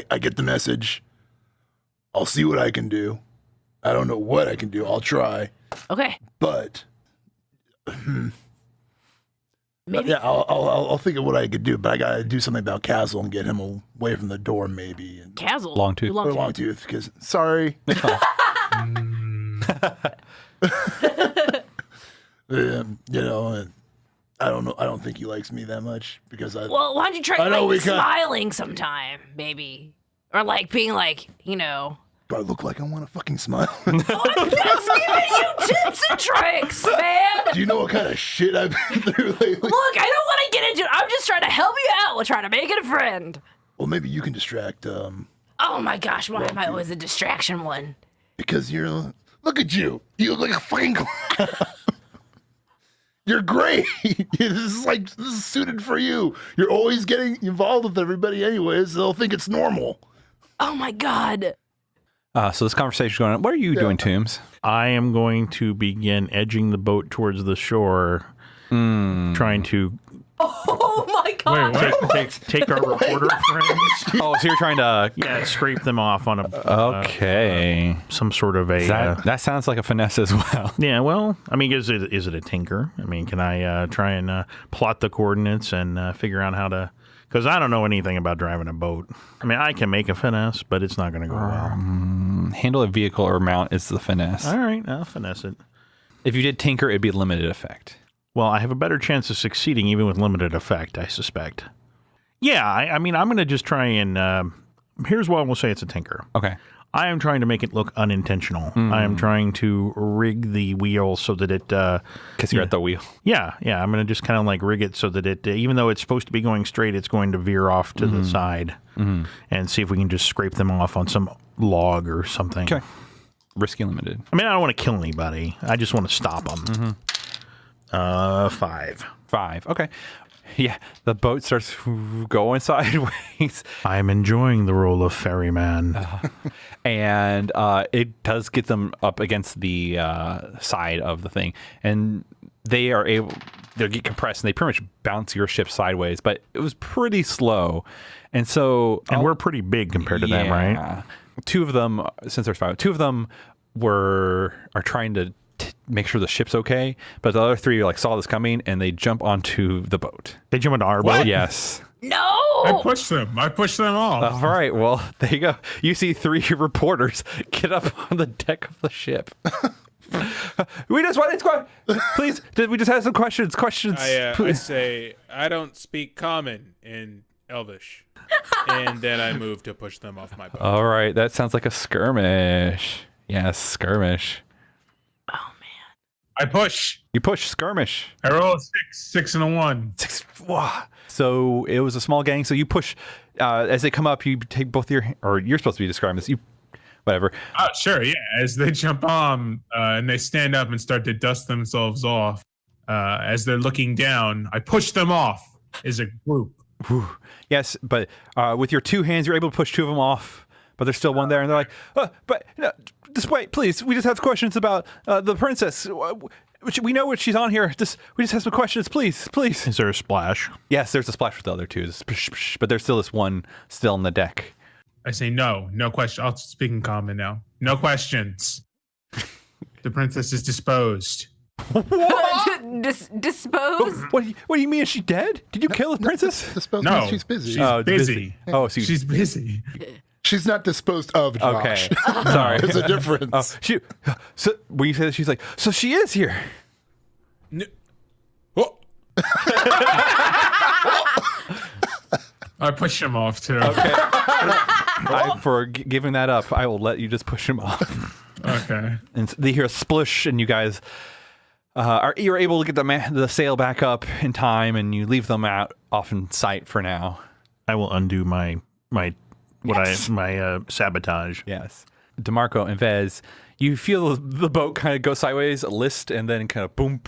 I get the message. I'll see what I can do. I don't know what I can do. I'll try. Okay. But Maybe. yeah, I'll think of what I could do. But I gotta do something about Castle and get him away from the door, maybe. And Castle. Longtooth. or Longtooth, because sorry. You know, and I don't know. I don't think he likes me that much because I. Well, why don't you try I know like we got- smiling sometime, maybe, or like being like, you know. Do I look like I want to fucking smile? I'm just giving you tips and tricks, man. Do you know what kind of shit I've been through lately? Look, I don't want to get into it. I'm just trying to help you out. We're trying to make it a friend. Well, maybe you can distract. Oh my gosh, why am I always a distraction one? Because you're. Look at you. You look like a fucking clown. You're great. This is suited for you. You're always getting involved with everybody anyways. They'll think it's normal. Oh my god. So this conversation's going on. What are you doing, Toombs? I am going to begin edging the boat towards the shore, trying to Oh my god. take our reporter friends. Oh, so you're trying to... Yeah, scrape them off on a Okay. some sort of a. That sounds like a finesse as well. Yeah, well, I mean, is it a tinker? I mean, can I try and plot the coordinates and figure out how to? Because I don't know anything about driving a boat. I mean, I can make a finesse, but it's not going to go well. Handle a vehicle or mount is the finesse. All right, I'll finesse it. If you did tinker, it'd be limited effect. Well, I have a better chance of succeeding even with limited effect, I suspect. Yeah, I mean, I'm going to just try and... here's why we'll say it's a tinker. Okay. I am trying to make it look unintentional. I am trying to rig the wheel so that it... Because you're at the wheel. Yeah. I'm going to just kind of like rig it so that it, even though it's supposed to be going straight, it's going to veer off to the side and see if we can just scrape them off on some log or something. Okay. Risky limited. I mean, I don't want to kill anybody. I just want to stop them. 5. 5. Okay. Yeah, the boat starts going sideways. I'm enjoying the role of ferryman. And it does get them up against the side of the thing. And they get compressed and they pretty much bounce your ship sideways. But it was pretty slow. And so... And we're pretty big compared to them, right? 2 of them, since there's 5, 2 of them are trying to make sure the ship's okay. But the other three like saw this coming and they jump onto the boat. They jump into our boat. Yes. No! I pushed them off. All right. Well, there you go. You see 3 reporters get up on the deck of the ship. We just wanted to please. We just had some questions. I say I don't speak common in Elvish, and then I move to push them off my boat. All right. That sounds like a skirmish. Yes, skirmish. I push. You push skirmish. I roll a 6 and a 1. 6. Wow. So it was a small gang. So you push as they come up. You take both or you're supposed to be describing this. Whatever. Oh, sure, yeah. As they jump on and they stand up and start to dust themselves off, as they're looking down, I push them off as a group. Whew. Yes, but with your 2 hands, you're able to push 2 of them off. But there's still one there, and they're like, but no, just wait, please. We just have questions about the princess. We know what she's on here. We just have some questions, please. Is there a splash? Yes, there's a splash with the other 2. But there's still this one still on the deck. I say no question. I'll speak in common now. No questions. The princess is disposed. Disposed? What do you mean? Is she dead? Did you kill the princess? Disposed No, means she's busy. she's busy. Oh, so She's busy. She's not disposed of, Josh. okay. Sorry. There's a difference. So when you say that, she's like, so she is here. Oh, I push him off too. Okay. For giving that up, I will let you just push him off. Okay. And they hear a splush, and you guys you're able to get the sail back up in time, and you leave them off in sight for now. I will undo my sabotage. Yes. DeMarco and Vez, you feel the boat kind of go sideways, a list, and then kind of boom,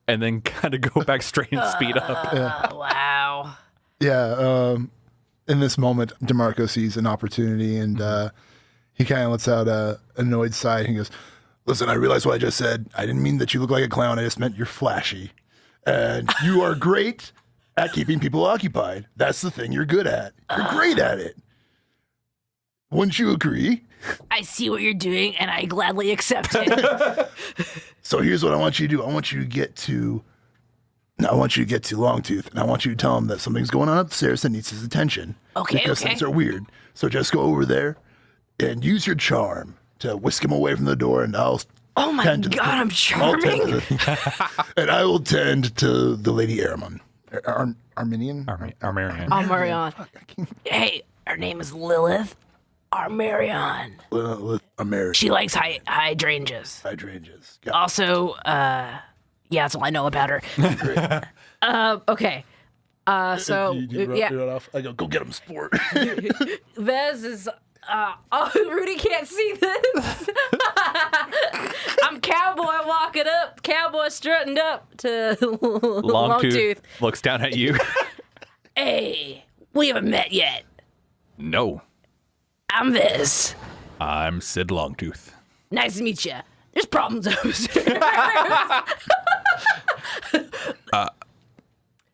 and then kind of go back straight and speed up. Wow. Yeah. In this moment, DeMarco sees an opportunity, and he kind of lets out a annoyed sigh, and he goes, "Listen, I realize what I just said. I didn't mean that you look like a clown. I just meant you're flashy. And you are great at keeping people occupied. That's the thing you're good at. You're great at it. Wouldn't you agree? I see what you're doing, and I gladly accept it. So here's what I want you to do. I want you to get to Longtooth, and I want you to tell him that something's going on upstairs that needs his attention. Okay, Because okay. things are weird. So just go over there and use your charm to whisk him away from the door, and I'll Oh my tend to God, I'm I'll tend charming. to and I will tend to the Lady Aramon. Arminian? Armarian. Marion. Hey, her name is Lilith Armarion. American She likes hydrangeas. hydrangeas. Also, yeah, that's all I know about her. Okay. So, yeah, I go get him, sport. Vez is. Oh, Rudy can't see this. I'm cowboy walking up, cowboy strutting up to Longtooth. Looks down at you. Hey, we haven't met yet. No, I'm Vez. I'm Sid Longtooth. Nice to meet you. There's problems upstairs.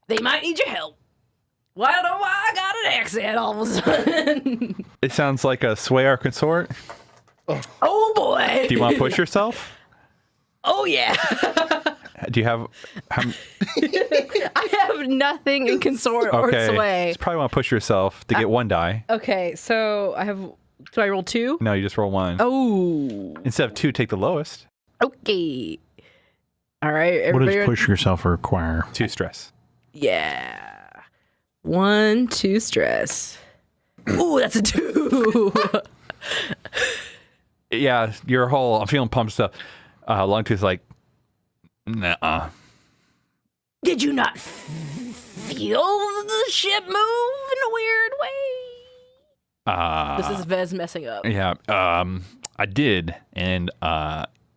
They might need your help. Well, I don't know why I got an accent all of a sudden. It sounds like a Swayar consort. Oh boy. Do you want to push yourself? Oh yeah. Do you have? I have nothing in consort or sway. You probably want to push yourself to get 1 die. Okay, so I have. Do I roll 2? No, you just roll 1. Oh. Instead of 2, take the lowest. Okay. All right. What does everybody- push yourself require? 2 stress. Yeah. 1, 2 stress. Ooh, that's a 2. Yeah, your whole I'm feeling pumped stuff. Longtooth's like, nah. Did you not feel the ship move in a weird way? This is Vez messing up. Yeah, I did, and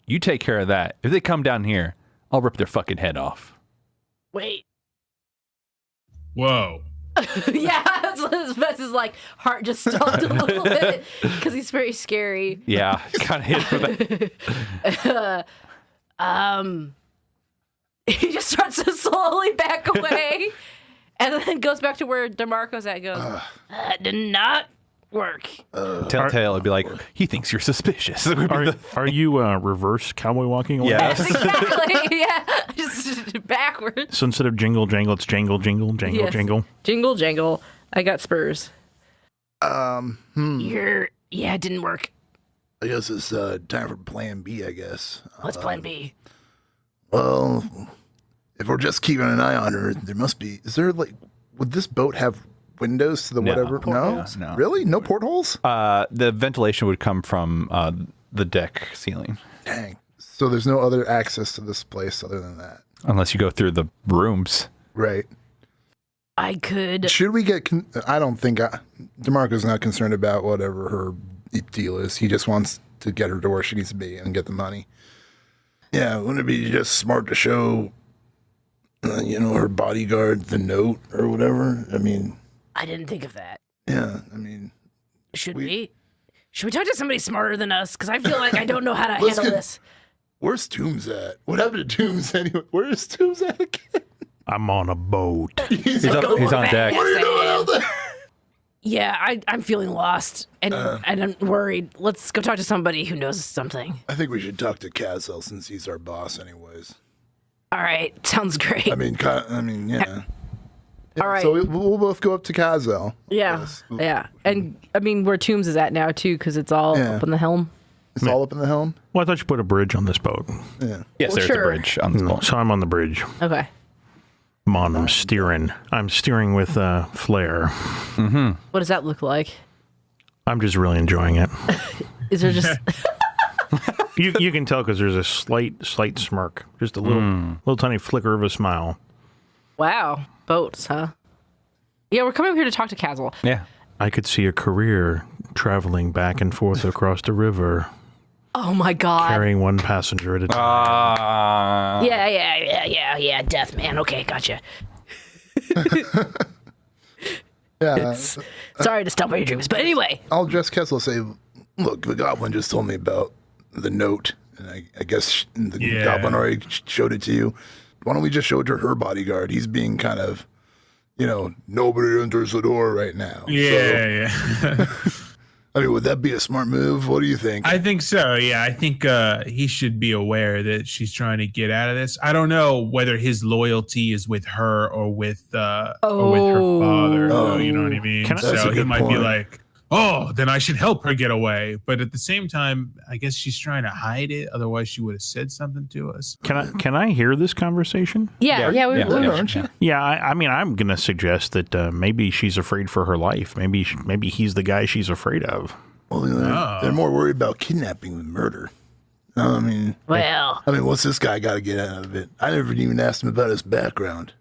you take care of that. If they come down here, I'll rip their fucking head off. Wait. Whoa. Yeah, Vez is like heart just stopped a little bit because he's very scary. Yeah, kind of hit for that. He just starts to slowly back away, and then goes back to where DeMarco's at. Goes, did not work. Telltale would be like, he thinks you're suspicious. It would be Are you reverse cowboy walking away? Yes. Exactly. Yeah. Just backwards. So instead of jingle jangle, it's jangle jingle jangle Yes. jingle. Jingle jangle. I got spurs. Hmm. Yeah, it didn't work. I guess it's time for Plan B. I guess. What's plan B? Well, if we're just keeping an eye on her, there must be. Is there like? Would this boat have windows to the No. whatever? Portholes? No. Really? No portholes? The ventilation would come from the deck ceiling. Dang. So there's no other access to this place other than that. Unless you go through the rooms. Right. I could. Should we get? I don't think DeMarco's not concerned about whatever her deal is. He just wants to get her to where she needs to be and get the money. Yeah, wouldn't it be just smart to show, her bodyguard the note or whatever? I mean, I didn't think of that. yeah, I mean, Should we? Should we talk to somebody smarter than us? Because I feel like I don't know how to handle this. where's Toombs at? What happened to Toombs anyway? Where's Toombs at again? I'm on a boat. He's on deck. What are you doing out there? Yeah, I'm feeling lost and I'm worried. Let's go talk to somebody who knows something. I think we should talk to Cazel since he's our boss, anyways. All right, sounds great. I mean, yeah. All right. So we'll both go up to Cazel. Yeah, Yes. yeah, and I mean where Toombs is at now too, because it's all Yeah. up in the helm. It's all up in the helm. Well, I thought you put a bridge on this boat. Yeah. Yes, Well, there's sure. a bridge on this boat. So I'm on the bridge. Okay. Come on, I'm steering. I'm steering with flare. What does that look like? I'm just really enjoying it. Is there just You can tell because there's a slight smirk, just a little tiny flicker of a smile. wow boats, huh? Yeah, we're coming over here to talk to Cazel. Yeah. I could see a career traveling back and forth across the river, Oh my god. carrying one passenger at a time. Yeah, death man. Okay, gotcha. Yeah. Sorry to stop all your dreams, but anyway. I'll address Kessel say, look, the goblin just told me about the note, and I guess the Yeah. goblin already showed it to you. Why don't we just show it to her bodyguard? He's being kind of, nobody enters the door right now. Yeah. So, I mean, would that be a smart move? What do you think? I think so. Yeah, I think he should be aware that she's trying to get out of this. I don't know whether his loyalty is with her or with her father. Oh. You know what I mean? Can I- That's a So he good might be point. like, "Oh, then I should help her get away." But at the same time, I guess she's trying to hide it. Otherwise, she would have said something to us. Can I hear this conversation? Yeah, Yeah, we yeah. Aren't you? Yeah, I mean, I'm gonna suggest that maybe she's afraid for her life. Maybe he's the guy she's afraid of. Well, they're more worried about kidnapping than murder. I mean, Well, what's this guy got to get out of it? I never even asked him about his background.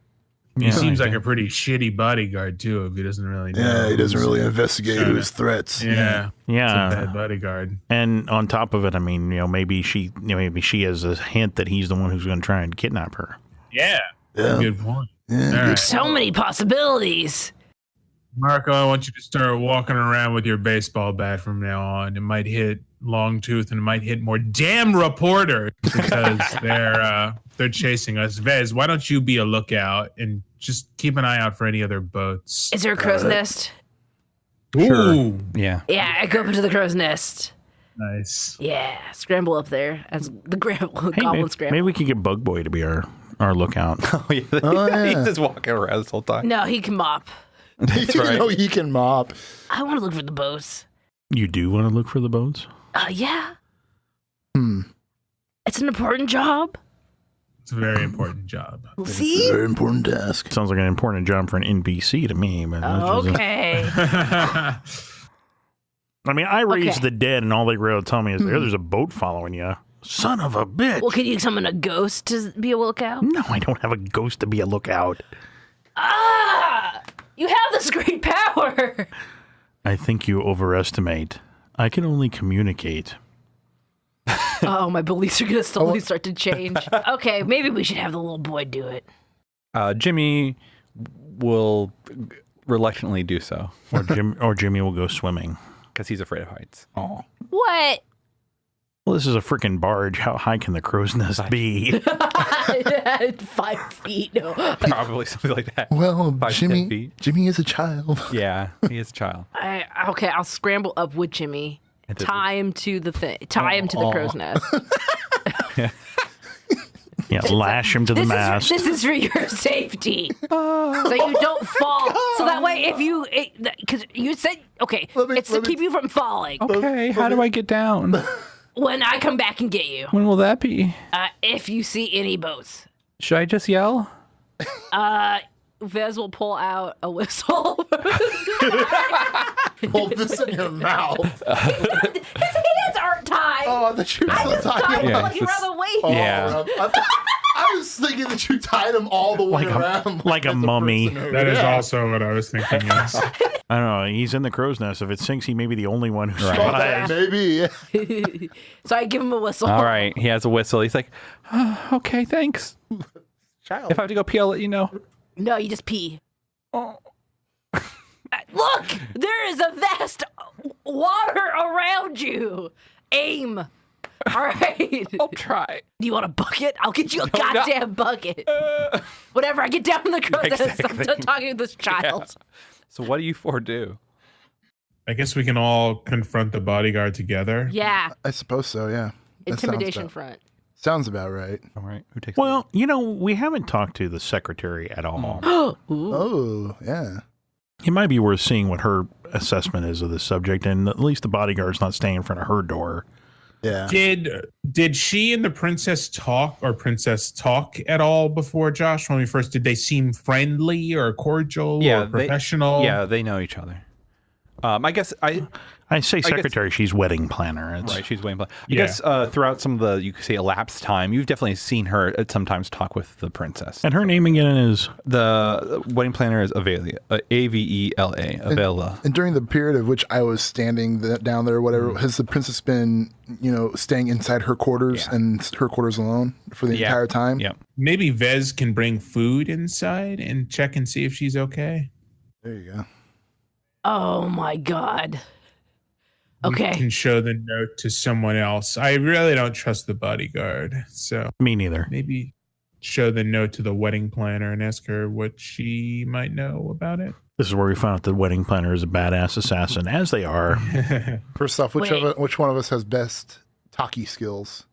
He seems like a pretty shitty bodyguard too. If he doesn't really know. Yeah, he doesn't who's- really investigate his threats. Yeah, Yeah. it's a bad bodyguard. And on top of it, I mean, maybe she has a hint that he's the one who's going to try and kidnap her. Yeah, Yeah. good point. Yeah. All right. so many possibilities. Marco, I want you to start walking around with your baseball bat from now on. It might hit Longtooth and it might hit more damn reporters because they're chasing us. Vez, why don't you be a lookout and just keep an eye out for any other boats? Is there a crow's nest? Ooh, Yeah. Yeah, I go up into the crow's nest. nice. Yeah, scramble up there as the Hey, goblin maybe, scramble. maybe we could get Bug Boy to be our lookout. Oh, yeah. yeah. He's just walking around this whole time. No, he can mop. That's right. He can mop. I want to look for the boats. You do want to look for the boats? Yeah. Hmm. It's an important job. It's a very important job. We'll It's see. a very important task. Sounds like an important job for an NPC to me. But that's just Okay. I mean, I raised Okay. the dead, and all they were able to tell me is there's a boat following you. Son of a bitch! Well, can you summon a ghost to be a lookout? No, I don't have a ghost to be a lookout. Ah! You have this great power. I think you overestimate. I can only communicate. Oh, my beliefs are going to slowly start to change. Okay, maybe we should have the little boy do it. Jimmy will reluctantly do so Or Jimmy will go swimming. because he's afraid of heights. Oh. What? Well, this is a freaking barge. How high can the crow's nest be? 5 feet. No. Probably something like that. Well, 5 to 10 feet. Jimmy is a child. Yeah, he is a child. Okay, I'll scramble up with Jimmy. And then- Tie him to the thing. Tie him to the crow's nest. Yeah, lash him to the mast. This is for your safety, so you don't fall. So that way, if you, because you said, okay, it's to keep you from falling. Okay, how do I get down? When I come back and get you, When will that be? if you see any boats, Should I just yell? Vez will pull out a whistle. Hold this in your mouth. His hands aren't tied. Oh, I thought you were I still just tied talking him Yeah, like it's just- around the waist. Yeah. I was thinking that you tied him all the way around. like a as mummy. person. That is Yeah. also what I was thinking. Yes. I don't know. He's in the crow's nest. If it sinks, he may be the only one who Oh, that survives. maybe. So I give him a whistle. All right, he has a whistle. He's like, okay, thanks. Child. If I have to go pee, I'll let you know. No, you just pee. Oh. Look, there is a vast water around you. Aim. All right. I'll try. Do you want a bucket? I'll get you a goddamn bucket. Whatever, I get down in the crow's nest. I'm Exactly. done talking to this child. So what do you four do? I guess we can all confront the bodyguard together. Yeah. I suppose so, yeah. That Intimidation front. Sounds about right. All right, who takes Well, we haven't talked to the secretary at all. Ooh. Oh, yeah. It might be worth seeing what her assessment is of this subject, and at least the bodyguard's not staying in front of her door. Yeah. Did she and the princess talk at all before Josh when we first did they seem friendly or cordial or professional? Yeah, they know each other. I guess I say secretary, she's wedding planner. It's, right. She's Wayne. I Yeah. guess throughout some of the you could say elapsed time, you've definitely seen her sometimes talk with the princess. And her name again is? The wedding planner is Avela, Avela, Avela. And during the period of which I was standing down there, whatever, has the princess been, staying inside her quarters and her quarters alone for the entire time? Yeah. Maybe Vez can bring food inside and check and see if she's okay. There you go. Oh my God. We Okay. can show the note to someone else. I really don't trust the bodyguard, so Me neither. maybe show the note to the wedding planner and ask her what she might know about it. This is where we found out the wedding planner is a badass assassin, as they are. First off, which one of us has best talkie skills?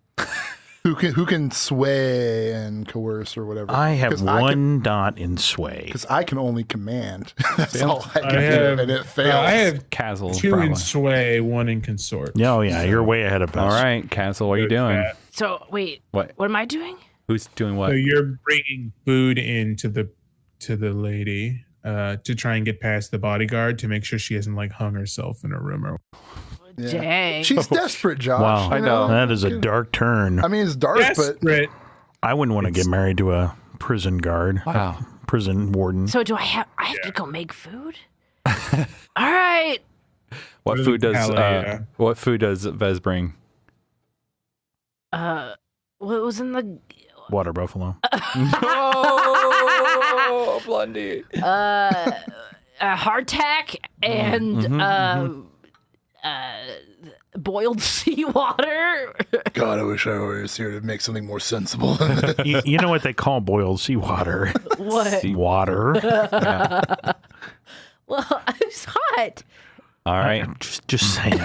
Who can sway and coerce or whatever? I have one dot in sway. Because I can only command. That's all I can I do, have- and it fails. I have Castle. 2 probably. in sway, 1 in consort. Yeah, oh yeah, you're way ahead of us. All right, Castle, what are you doing? So wait, What? what am I doing? Who's doing what? So you're bringing food into the lady to try and get past the bodyguard to make sure she hasn't hung herself in her room or Yeah. Dang. She's desperate, Josh. Wow. I know. That is a dark turn. I mean, it's dark, but desperate. I wouldn't want to get married to a prison guard, Wow. prison warden. So do I have to go make food? All right. What food does Hell yeah. What food does Vez bring? What was in the Water buffalo. Oh, Blondie. hardtack and boiled seawater? God, I wish I was here to make something more sensible. You know what they call boiled seawater? What? Water. Well, it's hot. All right. Just saying.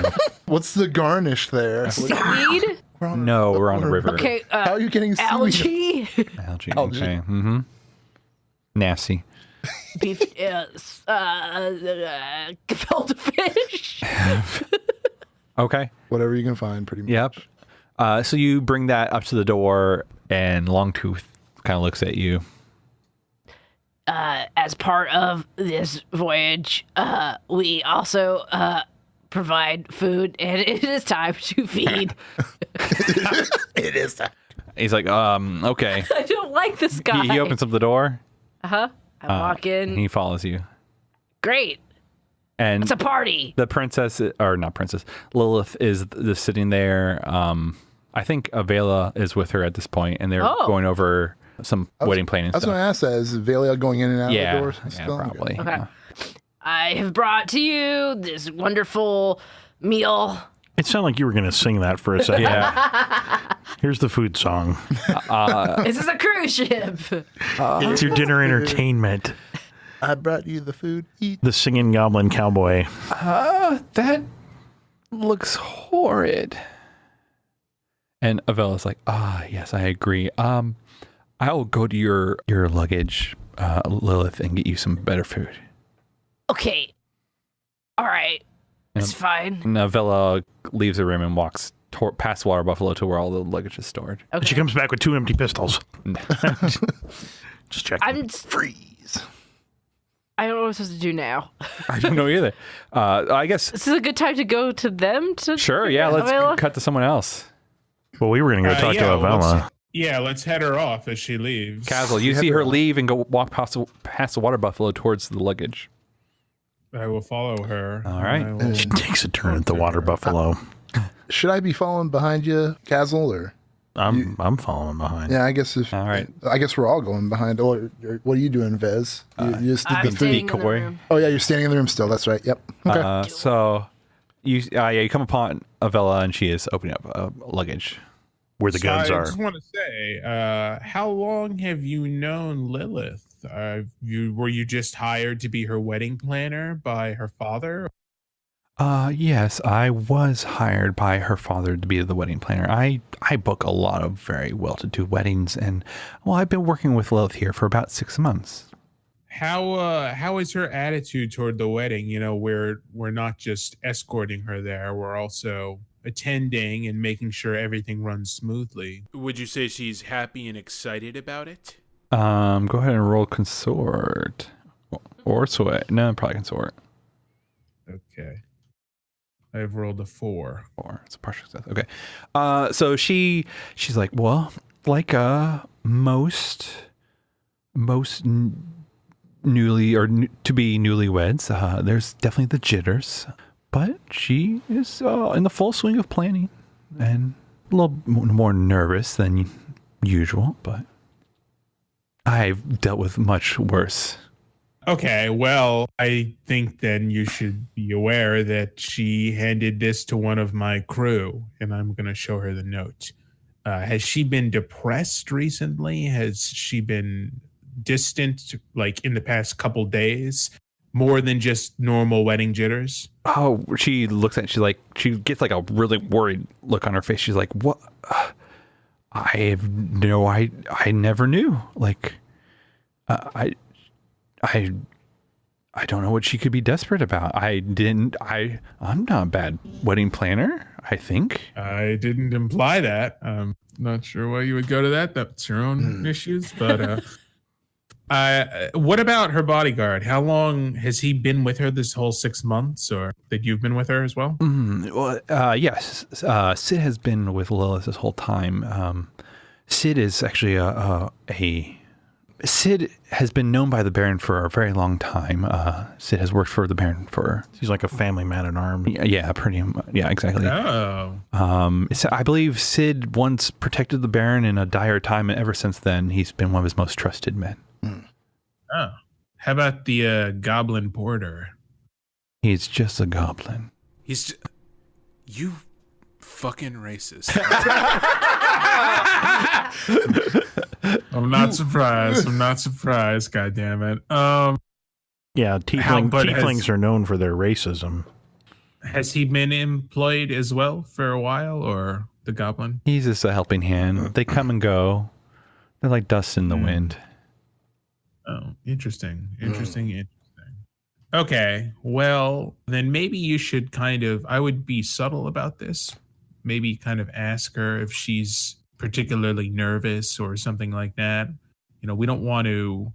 What's the garnish there? Seaweed? No, we're on a river. Okay. How are you getting seaweed? Algae? Algae. Algae. Okay. Mm-hmm. Nasty. Beef? Gefilte fish? Okay. Whatever you can find, pretty much. Yep. So you bring that up to the door, and Longtooth kind of looks at you. As part of this voyage, we also provide food, and it is time to feed. It is that. He's like, okay. I don't like this guy. He opens up the door. I walk in. And he follows you. Great. And It's a party. the princess, or not princess, Lilith is just sitting there. I think Avela is with her at this point, and they're going over some wedding planning I was stuff. going to ask that. Is Valia going in and out of the doors? Yeah, still? probably. Okay. Yeah. I have brought to you this wonderful meal It sounded like you were going to sing that for a second. Yeah. Here's the food song. This is a cruise ship. It's your dinner entertainment. I brought you the food. Eat. The singing goblin cowboy. That looks horrid. And Avella's like, yes, I agree. I'll go to your luggage, Lilith, and get you some better food. Okay. All right. It's fine. And Avella leaves the room and walks past Water Buffalo to where all the luggage is stored. Okay. She comes back with 2 empty pistols. Just checking. Freeze. I don't know what I'm supposed to do now. I don't know either. I guess. This is a good time to go to them. Sure, yeah, let's cut to someone else. Well, we were going to go talk to Avella. Let's head her off as she leaves. Castle, you see her leave and go walk past the Water Buffalo towards the luggage. I will follow her. All right. She takes a turn at the Water Buffalo. Should I be following behind you, Castle, or? I'm following behind. Yeah, I guess All right. I guess we're all going behind. Or what are you doing, Vez? You just did I'm the staying food. in the room. Oh yeah, you're standing in the room still. That's right. Yep. Okay. So you come upon Avella and she is opening up luggage. Where the guns I are. just want to say, how long have you known Lilith? Were you just hired to be her wedding planner by her father? Yes, I was hired by her father to be the wedding planner. I book a lot of very well-to-do weddings, and I've been working with Lilith here for about 6 months. How is her attitude toward the wedding? You know, we're not just escorting her there; we're also attending and making sure everything runs smoothly. Would you say she's happy and excited about it? Go ahead and roll consort or sweat. No, probably consort. Okay. I've rolled a 4. It's a partial success. Okay. So she's like, well, like most newly or to be newlyweds, there's definitely the jitters, but she is in the full swing of planning and a little more nervous than usual, but I've dealt with much worse. Okay, well, I think then you should be aware that she handed this to one of my crew, and I'm going to show her the note. Has she been depressed recently? Has she been distant, like in the past couple days, more than just normal wedding jitters? Oh, she looks at, she gets like a really worried look on her face. She's like, what? I never knew. Like, I don't know what she could be desperate about. I'm not a bad wedding planner, I think. I didn't imply that. I'm not sure why you would go to that. That's your own issues. But what about her bodyguard? How long has he been with her this whole 6 months, or that you've been with her as well? Yes. Sid has been with Lilith this whole time. Sid is actually Sid has been known by the Baron for a very long time. Sid has worked for the Baron for... He's like a family man at arms. Yeah, pretty much. Yeah, exactly. Oh. I believe Sid once protected the Baron in a dire time, and ever since then, he's been one of his most trusted men. Oh. How about the Goblin Porter? He's just a goblin. You fucking racist. I'm not surprised. God damn it. Yeah, tieflings are known for their racism. Has he been employed as well for a while, or the goblin? He's just a helping hand. They come and go. They're like dust in the wind. Oh, interesting. Okay, well, then maybe you should I would be subtle about this. Maybe kind of ask her if she's particularly nervous or something like that. You know, we don't want to...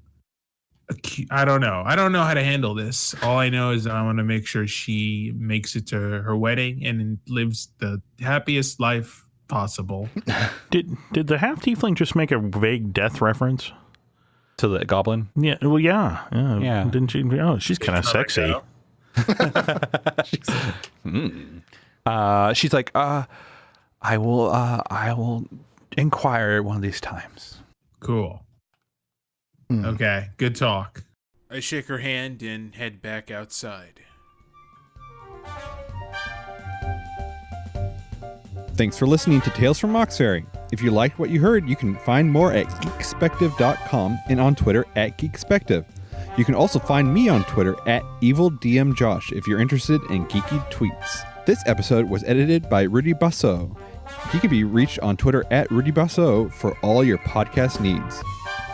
I don't know how to handle this. All I know is that I want to make sure she makes it to her wedding and lives the happiest life possible. Did the half tiefling just make a vague death reference to the goblin? Yeah. Well, yeah. Didn't she? Oh, she's kind of sexy. She's like, I will inquire one of these times. Cool. Okay, good talk. I shake her hand and head back outside. Thanks for listening to Tales from Moxbury. If you liked what you heard, you can find more at geekspective.com and on Twitter at geekspective. You can also find me on Twitter at EvilDMJosh if you're interested in geeky tweets. This episode was edited by Rudy Basso. He can be reached on Twitter at Rudy Basso for all your podcast needs.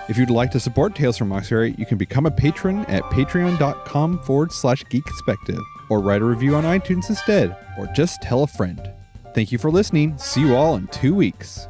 If you'd like to support Tales from Moxbury, you can become a patron at patreon.com/geekspective, or write a review on iTunes instead, or just tell a friend. Thank you for listening. See you all in 2 weeks.